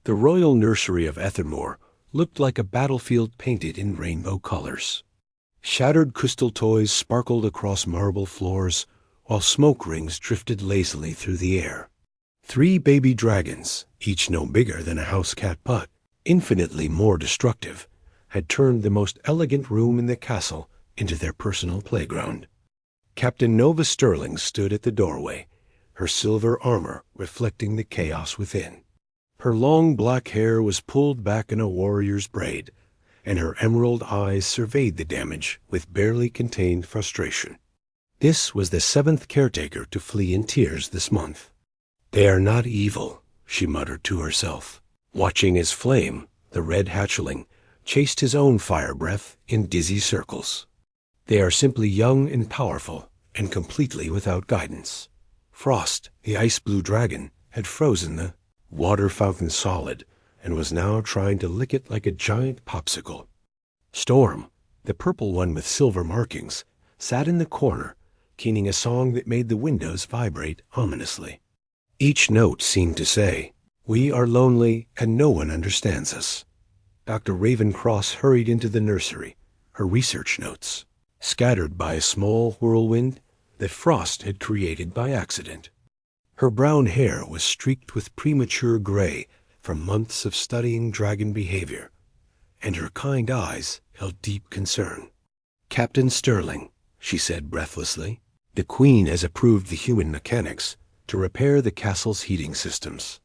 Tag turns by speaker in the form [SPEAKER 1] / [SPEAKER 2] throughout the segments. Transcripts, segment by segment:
[SPEAKER 1] The Royal Nursery of Aethermoor looked like a battlefield painted in rainbow colors. Shattered crystal toys sparkled across marble floors, while smoke rings drifted lazily through the air. 3 baby dragons, each no bigger than a house cat but infinitely more destructive, had turned the most elegant room in the castle into their personal playground. Captain Nova Sterling stood at the doorway, her silver armor reflecting the chaos within. Her long black hair was pulled back in a warrior's braid, and her emerald eyes surveyed the damage with barely contained frustration. This was the 7th caretaker to flee in tears this month. "They are not evil," she muttered to herself, watching as Flame, the red hatchling, chased his own fire breath in dizzy circles. "They are simply young and powerful, and completely without guidance." Frost, the ice-blue dragon, had frozen the water fountain solid and was now trying to lick it like a giant popsicle. Storm, the purple one with silver markings, sat in the corner, keening a song that made the windows vibrate ominously. Each note seemed to say, "We are lonely and no one understands us." Dr. Ravencross hurried into the nursery, her research notes scattered by a small whirlwind that Frost had created by accident. Her brown hair was streaked with premature gray from months of studying dragon behavior, and her kind eyes held deep concern. "Captain Sterling," she said breathlessly, "the Queen has approved the human mechanics to repair the castle's heating systems.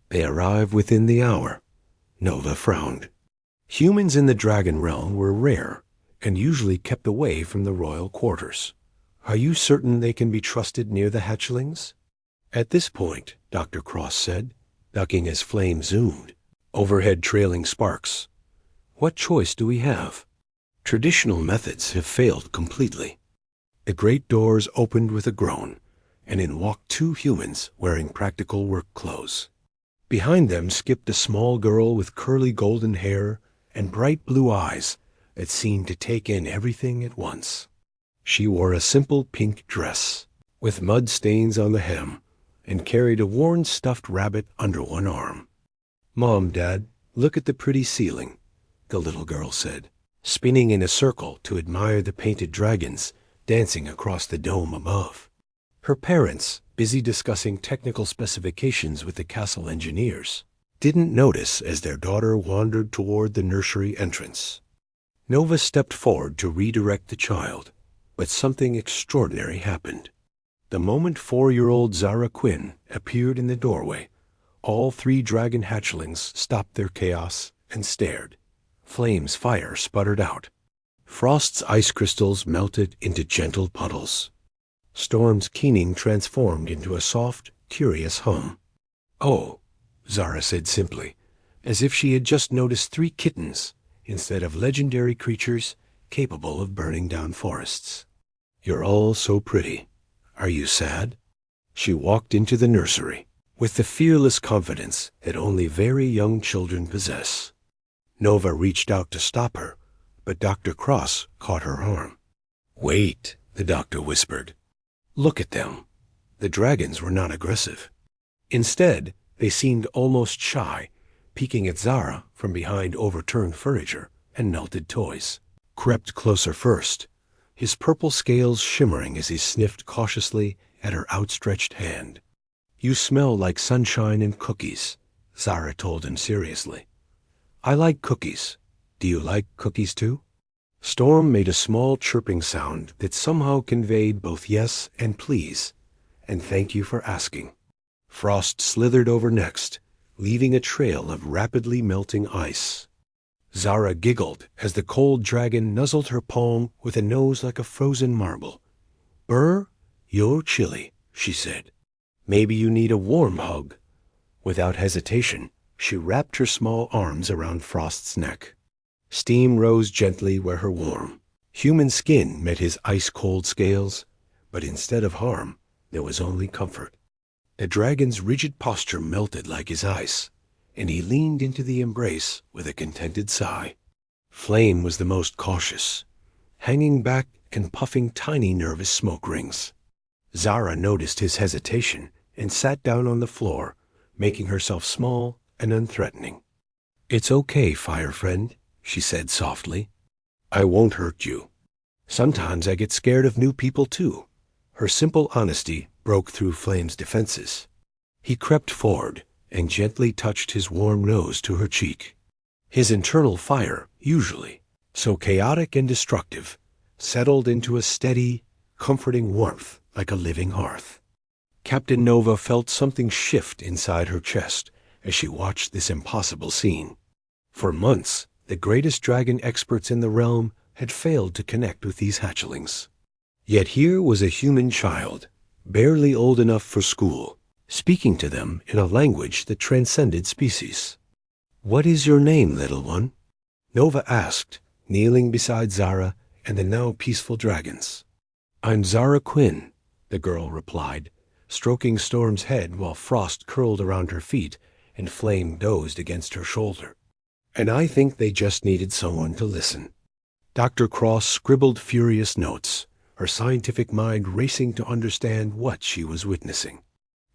[SPEAKER 1] They arrive within the hour." Nova frowned. Humans in the Dragon Realm were rare and usually kept away from the royal quarters. "Are you certain they can be trusted near the hatchlings?" At this point, Dr. Cross said, ducking as Flame zoomed, overhead trailing sparks. "What choice do we have? Traditional methods have failed completely." The great doors opened with a groan, and in walked 2 humans wearing practical work clothes. Behind them skipped a small girl with curly golden hair and bright blue eyes that seemed to take in everything at once. She wore a simple pink dress, with mud stains on the hem, and carried a worn stuffed rabbit under one arm. "Mom, Dad, look at the pretty ceiling," the little girl said, spinning in a circle to admire the painted dragons dancing across the dome above. Her parents, busy discussing technical specifications with the castle engineers, didn't notice as their daughter wandered toward the nursery entrance. Nova stepped forward to redirect the child, but something extraordinary happened. The moment 4-year-old Zara Quinn appeared in the doorway, all 3 dragon hatchlings stopped their chaos and stared. Flame's fire sputtered out. Frost's ice crystals melted into gentle puddles. Storm's keening transformed into a soft, curious hum. "Oh," Zara said simply, as if she had just noticed 3 kittens instead of legendary creatures capable of burning down forests. "You're all so pretty. Are you sad?" She walked into the nursery with the fearless confidence that only very young children possess. Nova reached out to stop her, but Dr. Cross caught her arm. "Wait," the doctor whispered. "Look at them." The dragons were not aggressive. Instead, they seemed almost shy, peeking at Zara from behind overturned furniture and melted toys. Crept closer first, his purple scales shimmering as he sniffed cautiously at her outstretched hand. "You smell like sunshine and cookies," Zara told him seriously. "I like cookies. Do you like cookies too?" Storm made a small chirping sound that somehow conveyed both yes and please, and thank you for asking. Frost slithered over next, leaving a trail of rapidly melting ice. Zara giggled as the cold dragon nuzzled her palm with a nose like a frozen marble. "Burr, you're chilly," she said. "Maybe you need a warm hug." Without hesitation, she wrapped her small arms around Frost's neck. Steam rose gently where her warm, human skin met his ice-cold scales, but instead of harm, there was only comfort. The dragon's rigid posture melted like his ice, and he leaned into the embrace with a contented sigh. Flame was the most cautious, hanging back and puffing tiny nervous smoke rings. Zara noticed his hesitation and sat down on the floor, making herself small and unthreatening. "It's okay, fire friend," she said softly. "I won't hurt you. Sometimes I get scared of new people too." Her simple honesty broke through Flame's defenses. He crept forward and gently touched his warm nose to her cheek. His internal fire, usually so chaotic and destructive, settled into a steady, comforting warmth like a living hearth. Captain Nova felt something shift inside her chest as she watched this impossible scene. For months, the greatest dragon experts in the realm had failed to connect with these hatchlings. Yet here was a human child, barely old enough for school, speaking to them in a language that transcended species. "What is your name, little one?" Nova asked, kneeling beside Zara and the now peaceful dragons. "I'm Zara Quinn," the girl replied, stroking Storm's head while frost curled around her feet and Flame dozed against her shoulder. "And I think they just needed someone to listen." Dr. Cross scribbled furious notes, her scientific mind racing to understand what she was witnessing.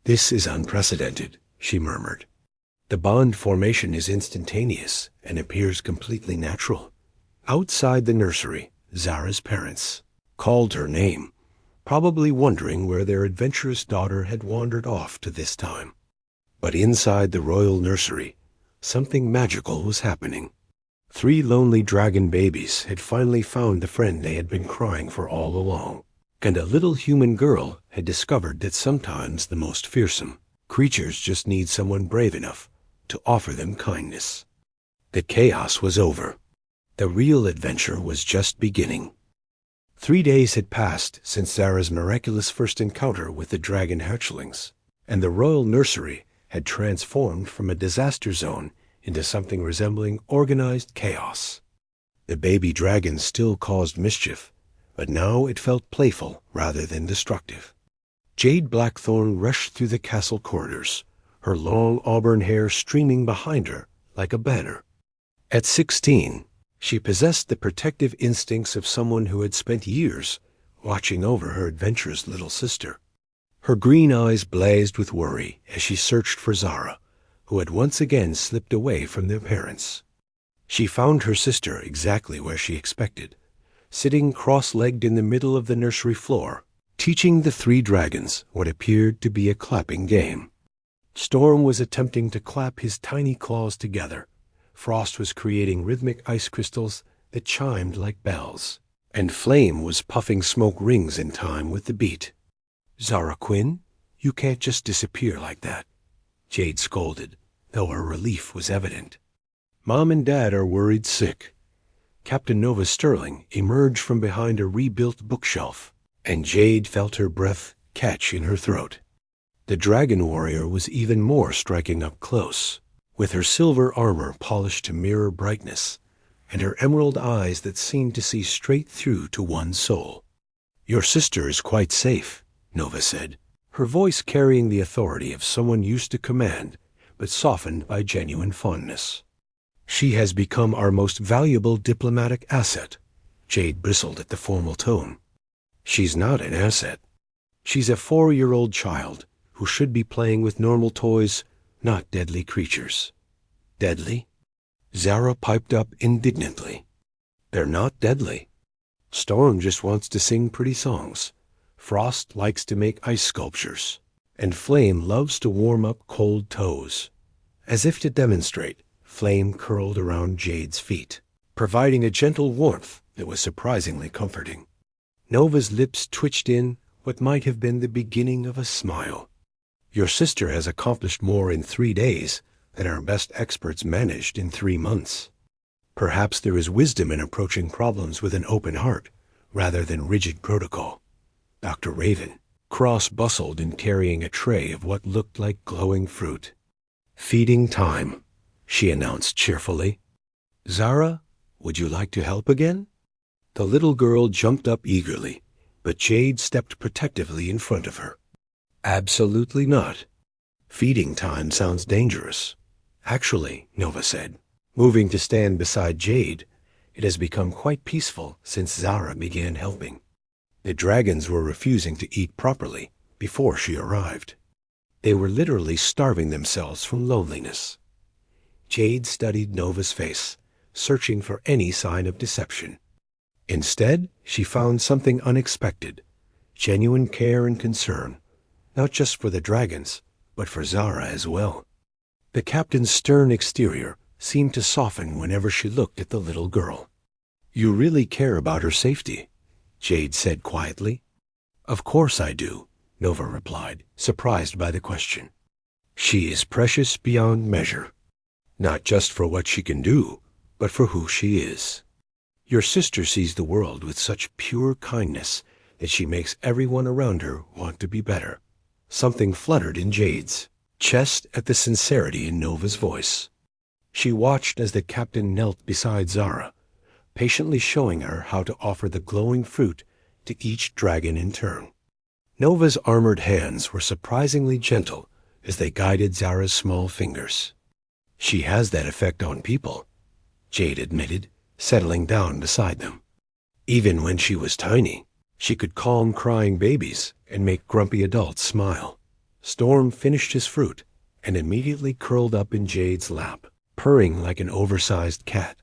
[SPEAKER 1] "This is unprecedented," she murmured. "The bond formation is instantaneous and appears completely natural." Outside the nursery, Zara's parents called her name, probably wondering where their adventurous daughter had wandered off to this time. But inside the Royal Nursery, something magical was happening. 3 lonely dragon babies had finally found the friend they had been crying for all along, and a little human girl had discovered that sometimes the most fearsome creatures just need someone brave enough to offer them kindness. The chaos was over. The real adventure was just beginning. 3 days had passed since Zara's miraculous first encounter with the dragon hatchlings, and the Royal Nursery had transformed from a disaster zone into something resembling organized chaos. The baby dragons still caused mischief, but now it felt playful rather than destructive. Jade Blackthorn rushed through the castle corridors, her long auburn hair streaming behind her like a banner. At 16, she possessed the protective instincts of someone who had spent years watching over her adventurous little sister. Her green eyes blazed with worry as she searched for Zara, who had once again slipped away from their parents. She found her sister exactly where she expected, sitting cross-legged in the middle of the nursery floor, teaching the 3 dragons what appeared to be a clapping game. Storm was attempting to clap his tiny claws together. Frost was creating rhythmic ice crystals that chimed like bells, and Flame was puffing smoke rings in time with the beat. "Zara Quinn, you can't just disappear like that," Jade scolded, though her relief was evident. "Mom and Dad are worried sick." Captain Nova Sterling emerged from behind a rebuilt bookshelf, and Jade felt her breath catch in her throat. The dragon warrior was even more striking up close, with her silver armor polished to mirror brightness, and her emerald eyes that seemed to see straight through to one's soul. "Your sister is quite safe," Nova said, her voice carrying the authority of someone used to command, but softened by genuine fondness. "She has become our most valuable diplomatic asset." Jade bristled at the formal tone. "She's not an asset. She's a 4-year-old child who should be playing with normal toys, not deadly creatures." "Deadly?" Zara piped up indignantly. "They're not deadly. Storm just wants to sing pretty songs. Frost likes to make ice sculptures, and Flame loves to warm up cold toes." As if to demonstrate, Flame curled around Jade's feet, providing a gentle warmth that was surprisingly comforting. Nova's lips twitched in what might have been the beginning of a smile. "Your sister has accomplished more in 3 days than our best experts managed in 3 months. Perhaps there is wisdom in approaching problems with an open heart rather than rigid protocol." Dr. Raven Cross bustled in carrying a tray of what looked like glowing fruit. "Feeding time," she announced cheerfully. "Zara, would you like to help again?" The little girl jumped up eagerly, but Jade stepped protectively in front of her. "Absolutely not. Feeding time sounds dangerous." "Actually," Nova said, moving to stand beside Jade, "it has become quite peaceful since Zara began helping. The dragons were refusing to eat properly before she arrived. They were literally starving themselves from loneliness. Jade studied Nova's face, searching for any sign of deception. Instead, she found something unexpected, genuine care and concern, not just for the dragons, but for Zara as well. The captain's stern exterior seemed to soften whenever she looked at the little girl. "You really care about her safety," Jade said quietly. "Of course I do," Nova replied, surprised by the question. "She is precious beyond measure, not just for what she can do, but for who she is. Your sister sees the world with such pure kindness that she makes everyone around her want to be better." Something fluttered in Jade's chest at the sincerity in Nova's voice. She watched as the captain knelt beside Zara, patiently showing her how to offer the glowing fruit to each dragon in turn. Nova's armored hands were surprisingly gentle as they guided Zara's small fingers. "She has that effect on people," Jade admitted, settling down beside them. "Even when she was tiny, she could calm crying babies and make grumpy adults smile." Storm finished his fruit and immediately curled up in Jade's lap, purring like an oversized cat.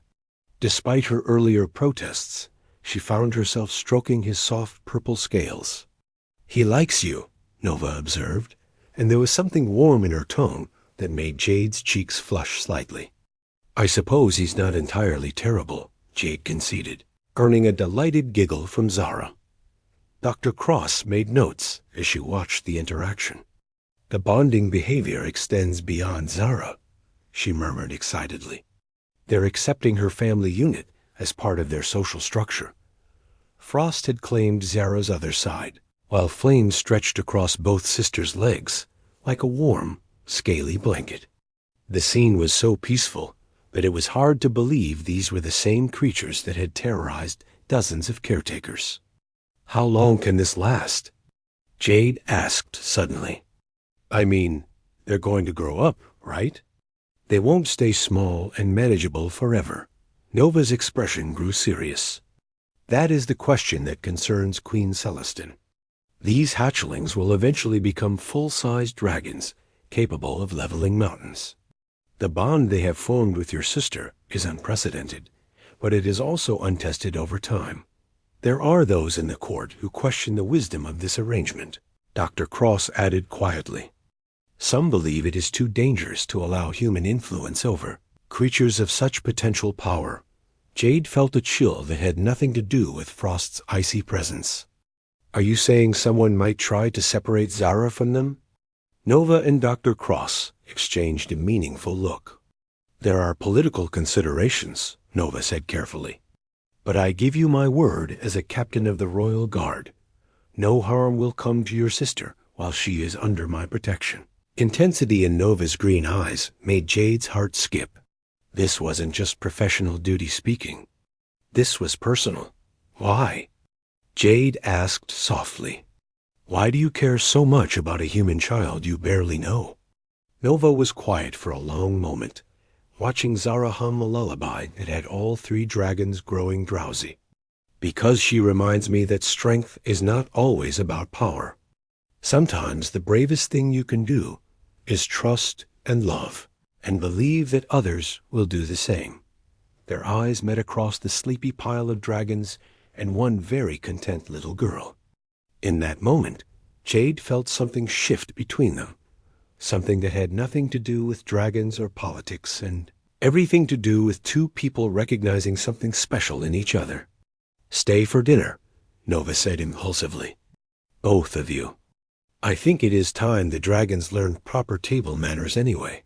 [SPEAKER 1] Despite her earlier protests, she found herself stroking his soft purple scales. "He likes you," Nova observed, and there was something warm in her tone that made Jade's cheeks flush slightly. "I suppose he's not entirely terrible," Jade conceded, earning a delighted giggle from Zara. Dr. Cross made notes as she watched the interaction. "The bonding behavior extends beyond Zara," she murmured excitedly. "They're accepting her family unit as part of their social structure." Frost had claimed Zara's other side, while flame stretched across both sisters' legs like a warm, scaly blanket. The scene was so peaceful that it was hard to believe these were the same creatures that had terrorized dozens of caretakers. "How long can this last?" Jade asked suddenly. "I mean, they're going to grow up, right? They won't stay small and manageable forever." Nova's expression grew serious. "That is the question that concerns Queen Celestin. These hatchlings will eventually become full-sized dragons, capable of leveling mountains. The bond they have formed with your sister is unprecedented, but it is also untested over time. There are those in the court who question the wisdom of this arrangement," Dr. Cross added quietly. "Some believe it is too dangerous to allow human influence over creatures of such potential power." Jade felt a chill that had nothing to do with Frost's icy presence. "Are you saying someone might try to separate Zara from them?" Nova and Dr. Cross exchanged a meaningful look. "There are political considerations," Nova said carefully. "But I give you my word as a captain of the Royal Guard. No harm will come to your sister while she is under my protection." Intensity in Nova's green eyes made Jade's heart skip. This wasn't just professional duty speaking. This was personal. "Why?" Jade asked softly. "Why do you care so much about a human child you barely know?" Nova was quiet for a long moment, watching Zara hum a lullaby that had all three dragons growing drowsy. "Because she reminds me that strength is not always about power. Sometimes the bravest thing you can do is trust and love, and believe that others will do the same." Their eyes met across the sleepy pile of dragons and one very content little girl. In that moment, Jade felt something shift between them, something that had nothing to do with dragons or politics, and everything to do with two people recognizing something special in each other. "Stay for dinner," Nova said impulsively. "Both of you. I think it is time the dragons learned proper table manners anyway."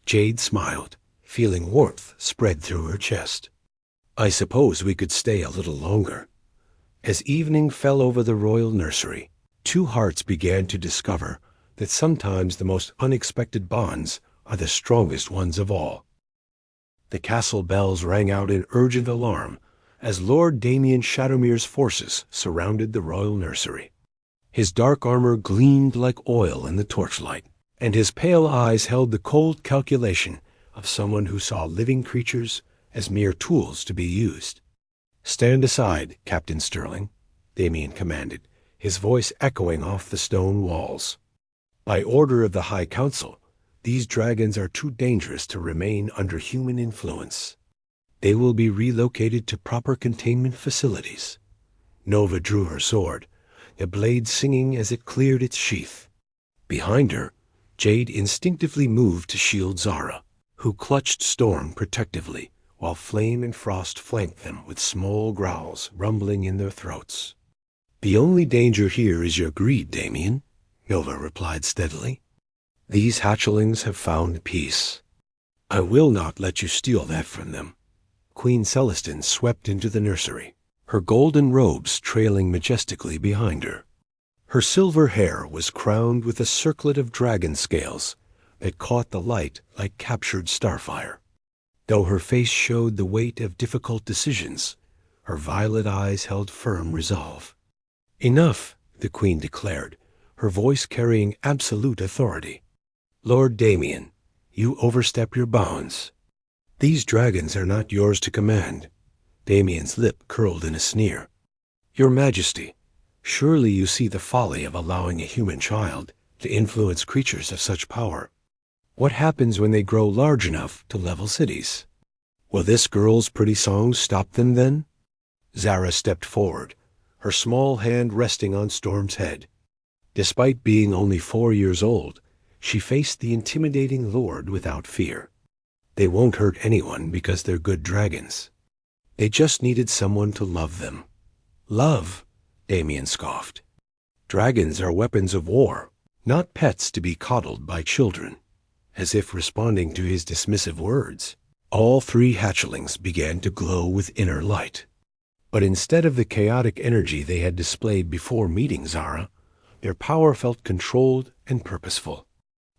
[SPEAKER 1] Jade smiled, feeling warmth spread through her chest. "I suppose we could stay a little longer." As evening fell over the Royal Nursery, two hearts began to discover that sometimes the most unexpected bonds are the strongest ones of all. The castle bells rang out in urgent alarm as Lord Damien Shadowmere's forces surrounded the Royal Nursery. His dark armor gleamed like oil in the torchlight, and his pale eyes held the cold calculation of someone who saw living creatures as mere tools to be used. "Stand aside, Captain Sterling," Damien commanded, his voice echoing off the stone walls. By order of the High Council, These dragons are too dangerous to remain under human influence. They will be relocated to proper containment facilities. Nova drew her sword, the blade singing as it cleared its sheath. Behind her, Jade instinctively moved to shield Zara, who clutched Storm protectively, while Flame and Frost flanked them with small growls rumbling in their throats. "The only danger here is your greed, Damien," Nova replied steadily. "These hatchlings have found peace. I will not let you steal that from them." Queen Celestine swept into the nursery, her golden robes trailing majestically behind her. Her silver hair was crowned with a circlet of dragon scales that caught the light like captured starfire. Though her face showed the weight of difficult decisions, her violet eyes held firm resolve. "Enough," the queen declared, her voice carrying absolute authority. "Lord Damien, you overstep your bounds. These dragons are not yours to command." Damien's lip curled in a sneer. "Your Majesty, surely you see the folly of allowing a human child to influence creatures of such power. What happens when they grow large enough to level cities? Will this girl's pretty songs stop them then?" Zara stepped forward, her small hand resting on Storm's head. Despite being only 4 years old, she faced the intimidating lord without fear. They won't hurt anyone because they're good dragons. They just needed someone to love them. "Love?" Damien scoffed. "Dragons are weapons of war, not pets to be coddled by children." As if responding to his dismissive words, all 3 hatchlings began to glow with inner light. But instead of the chaotic energy they had displayed before meeting Zara, their power felt controlled and purposeful.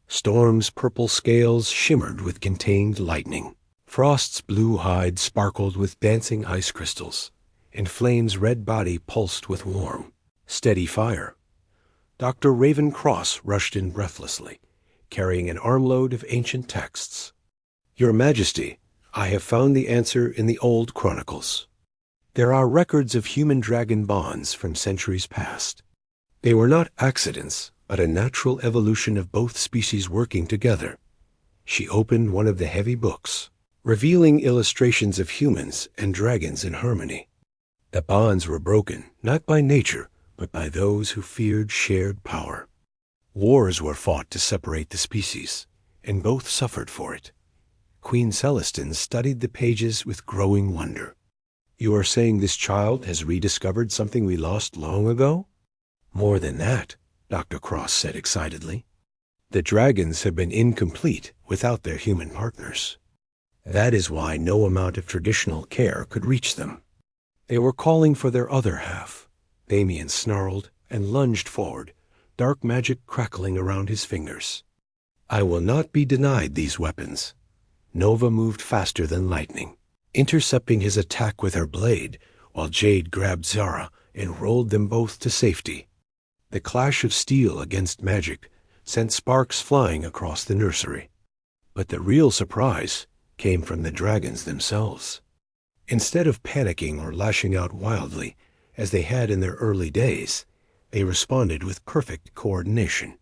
[SPEAKER 1] Storm's purple scales shimmered with contained lightning. Frost's blue hide sparkled with dancing ice crystals, and Flame's red body pulsed with warm, steady fire. Dr. Ravencross rushed in breathlessly, carrying an armload of ancient texts. "Your Majesty, I have found the answer in the old chronicles. There are records of human-dragon bonds from centuries past. They were not accidents, but a natural evolution of both species working together." She opened one of the heavy books, revealing illustrations of humans and dragons in harmony. The bonds were broken, not by nature, but by those who feared shared power. Wars were fought to separate the species, and both suffered for it. Queen Celestine studied the pages with growing wonder. "You are saying this child has rediscovered something we lost long ago?" "More than that," Dr. Cross said excitedly. "The dragons have been incomplete without their human partners. That is why no amount of traditional care could reach them. They were calling for their other half." Damien snarled and lunged forward, dark magic crackling around his fingers. "I will not be denied these weapons." Nova moved faster than lightning, intercepting his attack with her blade, while Jade grabbed Zara and rolled them both to safety. The clash of steel against magic sent sparks flying across the nursery. But the real surprise came from the dragons themselves. Instead of panicking or lashing out wildly, as they had in their early days, they responded with perfect coordination.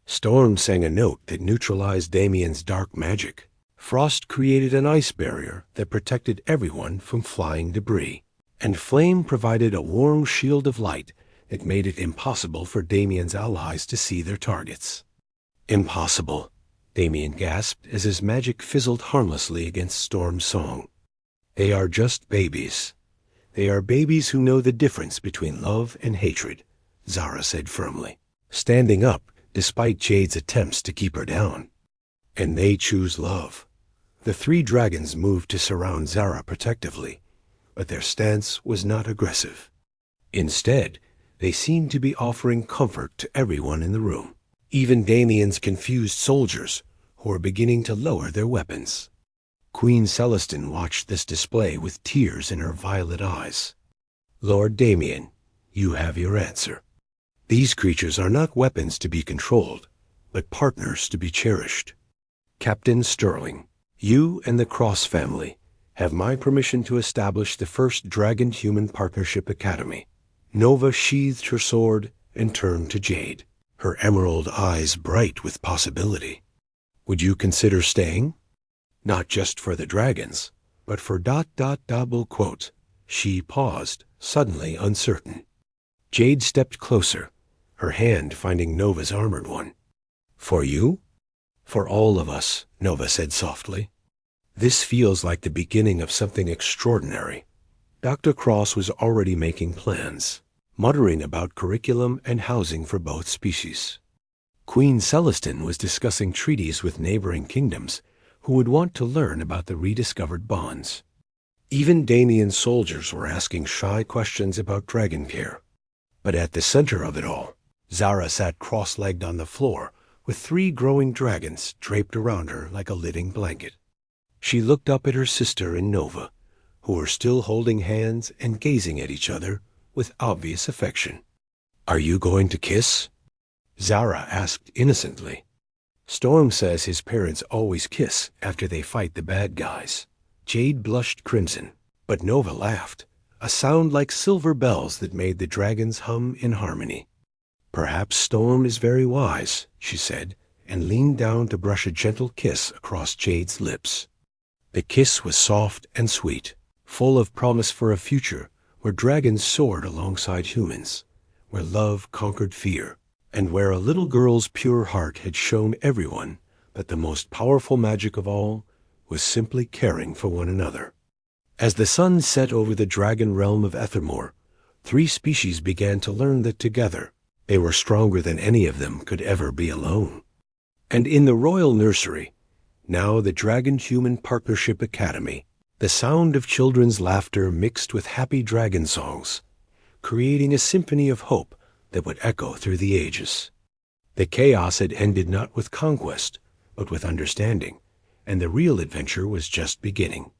[SPEAKER 1] Storm sang a note that neutralized Damien's dark magic. Frost created an ice barrier that protected everyone from flying debris. And Flame provided a warm shield of light that made it impossible for Damien's allies to see their targets. "Impossible," Damien gasped as his magic fizzled harmlessly against Storm's song. "They are just babies. They are babies who know the difference between love and hatred," Zara said firmly, standing up despite Jade's attempts to keep her down. "And they choose love." The 3 dragons moved to surround Zara protectively, but their stance was not aggressive. Instead, they seemed to be offering comfort to everyone in the room, even Damien's confused soldiers, who were beginning to lower their weapons. Queen Celestine watched this display with tears in her violet eyes. "Lord Damien, you have your answer. These creatures are not weapons to be controlled, but partners to be cherished. Captain Sterling, you and the Cross family have my permission to establish the first Dragon-Human Partnership Academy." Nova sheathed her sword and turned to Jade, her emerald eyes bright with possibility. Would you consider staying? Not just for the dragons, but for ... double quote. She paused, suddenly uncertain. Jade stepped closer, her hand finding Nova's armored one. For you? For all of us, Nova said softly. This feels like the beginning of something extraordinary. Dr. Cross was already making plans, muttering about curriculum and housing for both species. Queen Celestin was discussing treaties with neighboring kingdoms who would want to learn about the rediscovered bonds. Even Damien's soldiers were asking shy questions about dragon care. But at the center of it all, Zara sat cross-legged on the floor with 3 growing dragons draped around her like a living blanket. She looked up at her sister and Nova, who were still holding hands and gazing at each other with obvious affection. Are you going to kiss? Zara asked innocently. Storm says his parents always kiss after they fight the bad guys. Jade blushed crimson, but Nova laughed, a sound like silver bells that made the dragons hum in harmony. Perhaps Storm is very wise, she said, and leaned down to brush a gentle kiss across Jade's lips. The kiss was soft and sweet, full of promise for a future where dragons soared alongside humans, where love conquered fear, and where a little girl's pure heart had shown everyone that the most powerful magic of all was simply caring for one another. As the sun set over the Dragon Realm of Aethermoor, 3 species began to learn that together they were stronger than any of them could ever be alone. And in the Royal Nursery, now the Dragon-Human Partnership Academy, the sound of children's laughter mixed with happy dragon songs, creating a symphony of hope that would echo through the ages. The chaos had ended not with conquest, but with understanding, and the real adventure was just beginning.